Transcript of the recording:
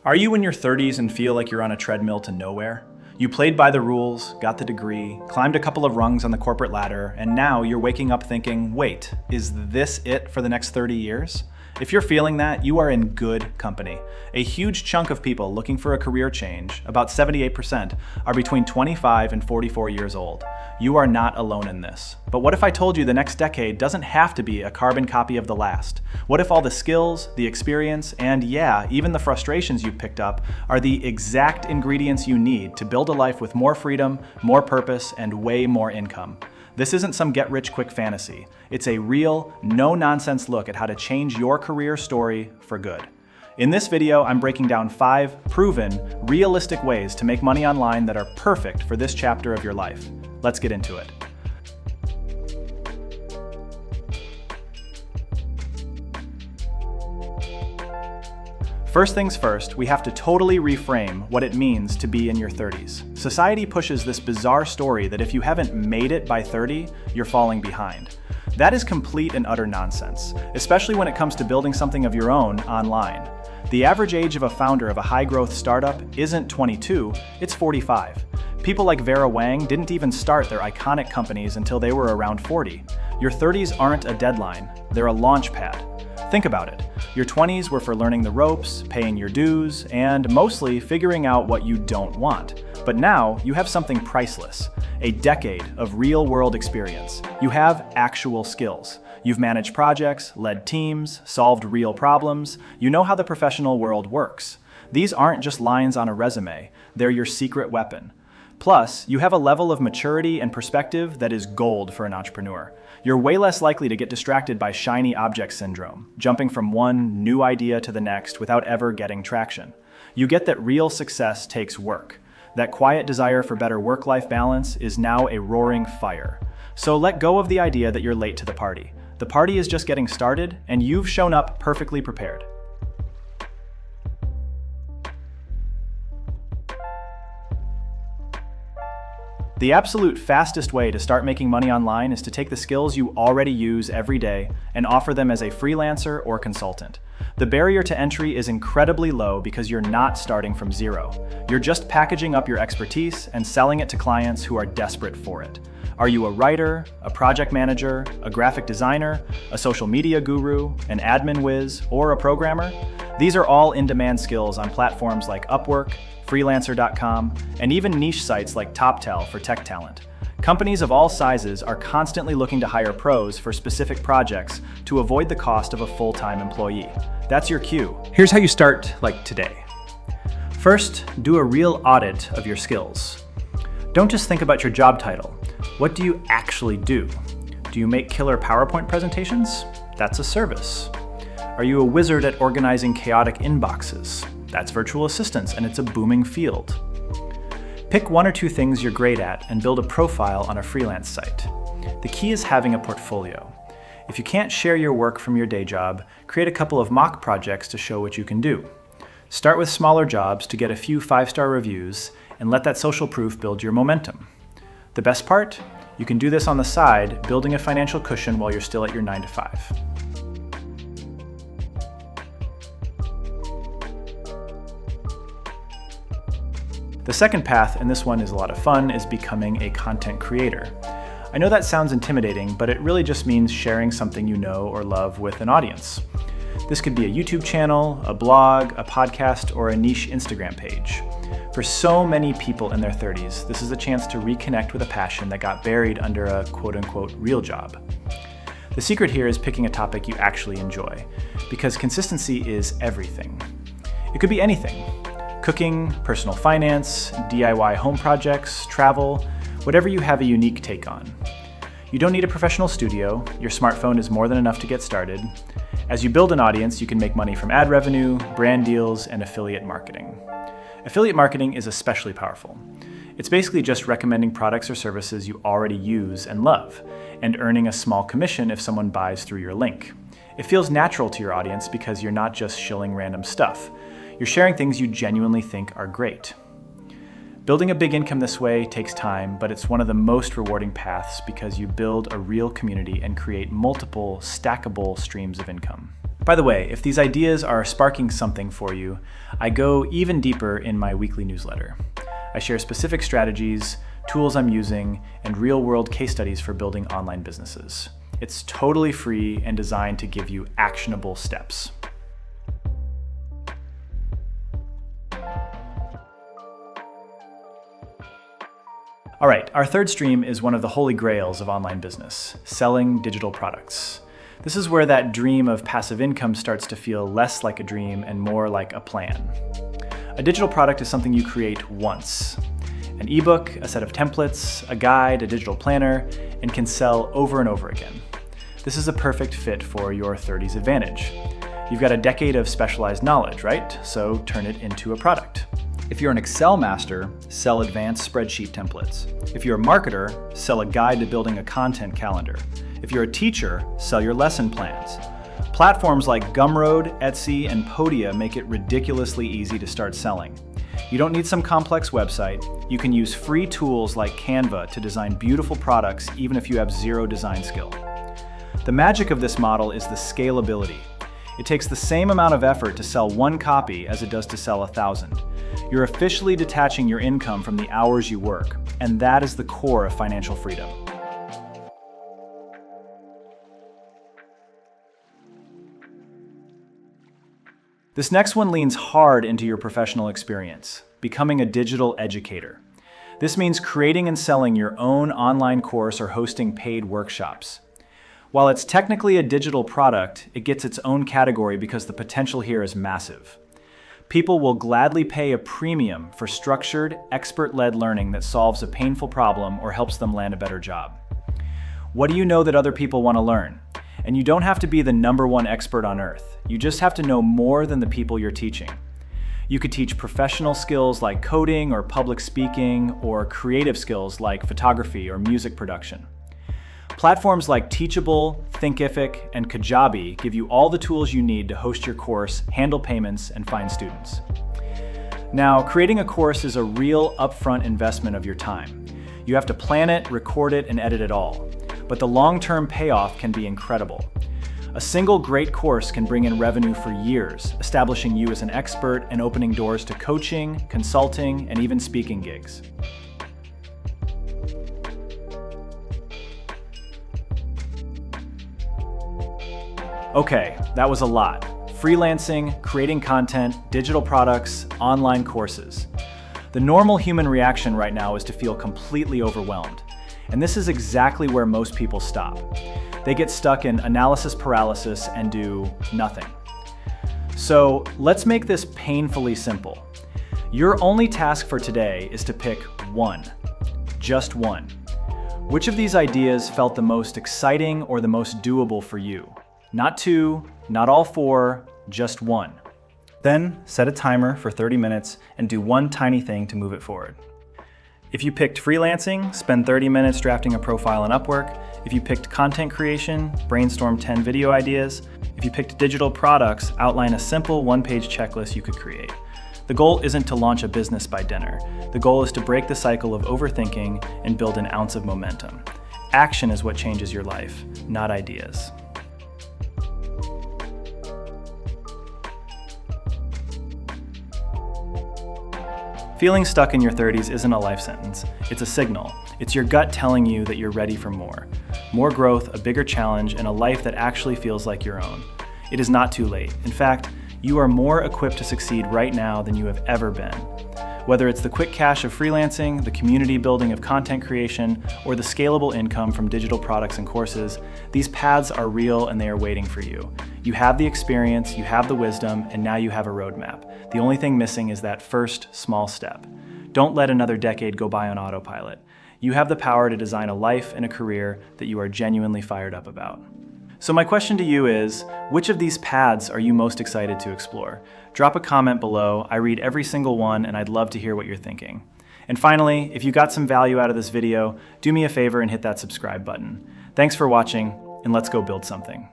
Are you in your 30s and feel like you're on a treadmill to nowhere? You played by the rules, got the degree, climbed a couple of rungs on the corporate ladder, and now you're waking up thinking, wait, is this it for the next 30 years? If you're feeling that, you are in good company. A huge chunk of people looking for a career change, about 78%, are between 25 and 44 years old. You are not alone in this. But what if I told you the next decade doesn't have to be a carbon copy of the last? What if all the skills, the experience, and yeah, even the frustrations you've picked up are the exact ingredients you need to build a life with more freedom, more purpose, and way more income? This isn't some get-rich-quick fantasy. It's a real, no-nonsense look at how to change your career story for good. In this video, I'm breaking down 5 proven, realistic ways to make money online that are perfect for this chapter of your life. Let's get into it. First things first, we have to totally reframe what it means to be in your 30s. Society pushes this bizarre story that if you haven't made it by 30, you're falling behind. That is complete and utter nonsense, especially when it comes to building something of your own online. The average age of a founder of a high-growth startup isn't 22, it's 45. People like Vera Wang didn't even start their iconic companies until they were around 40. Your 30s aren't a deadline, they're a launch pad. Think about it. Your 20s were for learning the ropes, paying your dues, and mostly figuring out what you don't want. But now you have something priceless, a decade of real-world experience. You have actual skills. You've managed projects, led teams, solved real problems. You know how the professional world works. These aren't just lines on a resume, they're your secret weapon. Plus, you have a level of maturity and perspective that is gold for an entrepreneur. You're way less likely to get distracted by shiny object syndrome, jumping from one new idea to the next without ever getting traction. You get that real success takes work. That quiet desire for better work-life balance is now a roaring fire. So let go of the idea that you're late to the party. The party is just getting started, and you've shown up perfectly prepared. The absolute fastest way to start making money online is to take the skills you already use every day and offer them as a freelancer or consultant. The barrier to entry is incredibly low because you're not starting from zero. You're just packaging up your expertise and selling it to clients who are desperate for it. Are you a writer, a project manager, a graphic designer, a social media guru, an admin whiz, or a programmer? These are all in-demand skills on platforms like Upwork, freelancer.com, and even niche sites like TopTal for tech talent. Companies of all sizes are constantly looking to hire pros for specific projects to avoid the cost of a full-time employee. That's your cue. Here's how you start, like today. First, do a real audit of your skills. Don't just think about your job title. What do you actually do? Do you make killer PowerPoint presentations? That's a service. Are you a wizard at organizing chaotic inboxes? That's virtual assistants, and it's a booming field. Pick 1 or 2 things you're great at and build a profile on a freelance site. The key is having a portfolio. If you can't share your work from your day job, create a couple of mock projects to show what you can do. Start with smaller jobs to get a few 5-star reviews and let that social proof build your momentum. The best part? You can do this on the side, building a financial cushion while you're still at your 9 to 5. The second path, and this one is a lot of fun, is becoming a content creator. I know that sounds intimidating, but it really just means sharing something you know or love with an audience. This could be a YouTube channel, a blog, a podcast, or a niche Instagram page. For so many people in their 30s, this is a chance to reconnect with a passion that got buried under a quote-unquote real job. The secret here is picking a topic you actually enjoy, because consistency is everything. It could be anything. Cooking, personal finance, DIY home projects, travel, whatever you have a unique take on. You don't need a professional studio, your smartphone is more than enough to get started. As you build an audience, you can make money from ad revenue, brand deals, and affiliate marketing. Affiliate marketing is especially powerful. It's basically just recommending products or services you already use and love, and earning a small commission if someone buys through your link. It feels natural to your audience because you're not just shilling random stuff. You're sharing things you genuinely think are great. Building a big income this way takes time, but it's one of the most rewarding paths because you build a real community and create multiple stackable streams of income. By the way, if these ideas are sparking something for you, I go even deeper in my weekly newsletter. I share specific strategies, tools I'm using, and real-world case studies for building online businesses. It's totally free and designed to give you actionable steps. All right, our third stream is one of the holy grails of online business, selling digital products. This is where that dream of passive income starts to feel less like a dream and more like a plan. A digital product is something you create once. An ebook, a set of templates, a guide, a digital planner, and can sell over and over again. This is a perfect fit for your 30s advantage. You've got a decade of specialized knowledge, right? So turn it into a product. If you're an Excel master, sell advanced spreadsheet templates. If you're a marketer, sell a guide to building a content calendar. If you're a teacher, sell your lesson plans. Platforms like Gumroad, Etsy, and Podia make it ridiculously easy to start selling. You don't need some complex website. You can use free tools like Canva to design beautiful products even if you have zero design skill. The magic of this model is the scalability. It takes the same amount of effort to sell one copy as it does to sell 1,000. You're officially detaching your income from the hours you work, and that is the core of financial freedom. This next one leans hard into your professional experience, becoming a digital educator. This means creating and selling your own online course or hosting paid workshops. While it's technically a digital product, it gets its own category because the potential here is massive. People will gladly pay a premium for structured, expert-led learning that solves a painful problem or helps them land a better job. What do you know that other people want to learn? And you don't have to be the #1 expert on earth. You just have to know more than the people you're teaching. You could teach professional skills like coding or public speaking, or creative skills like photography or music production. Platforms like Teachable, Thinkific, and Kajabi give you all the tools you need to host your course, handle payments, and find students. Now, creating a course is a real upfront investment of your time. You have to plan it, record it, and edit it all. But the long-term payoff can be incredible. A single great course can bring in revenue for years, establishing you as an expert and opening doors to coaching, consulting, and even speaking gigs. Okay, that was a lot. Freelancing, creating content, digital products, online courses. The normal human reaction right now is to feel completely overwhelmed. And this is exactly where most people stop. They get stuck in analysis paralysis and do nothing. So let's make this painfully simple. Your only task for today is to pick one, just one. Which of these ideas felt the most exciting or the most doable for you? Not two, not all four, just one. Then set a timer for 30 minutes and do one tiny thing to move it forward. If you picked freelancing, spend 30 minutes drafting a profile on Upwork. If you picked content creation, brainstorm 10 video ideas. If you picked digital products, outline a simple one-page checklist you could create. The goal isn't to launch a business by dinner. The goal is to break the cycle of overthinking and build an ounce of momentum. Action is what changes your life, not ideas. Feeling stuck in your 30s isn't a life sentence. It's a signal. It's your gut telling you that you're ready for more. More growth, a bigger challenge, and a life that actually feels like your own. It is not too late. In fact, you are more equipped to succeed right now than you have ever been. Whether it's the quick cash of freelancing, the community building of content creation, or the scalable income from digital products and courses, these paths are real and they are waiting for you. You have the experience, you have the wisdom, and now you have a roadmap. The only thing missing is that first small step. Don't let another decade go by on autopilot. You have the power to design a life and a career that you are genuinely fired up about. So my question to you is, which of these paths are you most excited to explore? Drop a comment below. I read every single one and I'd love to hear what you're thinking. And finally, if you got some value out of this video, do me a favor and hit that subscribe button. Thanks for watching, and let's go build something.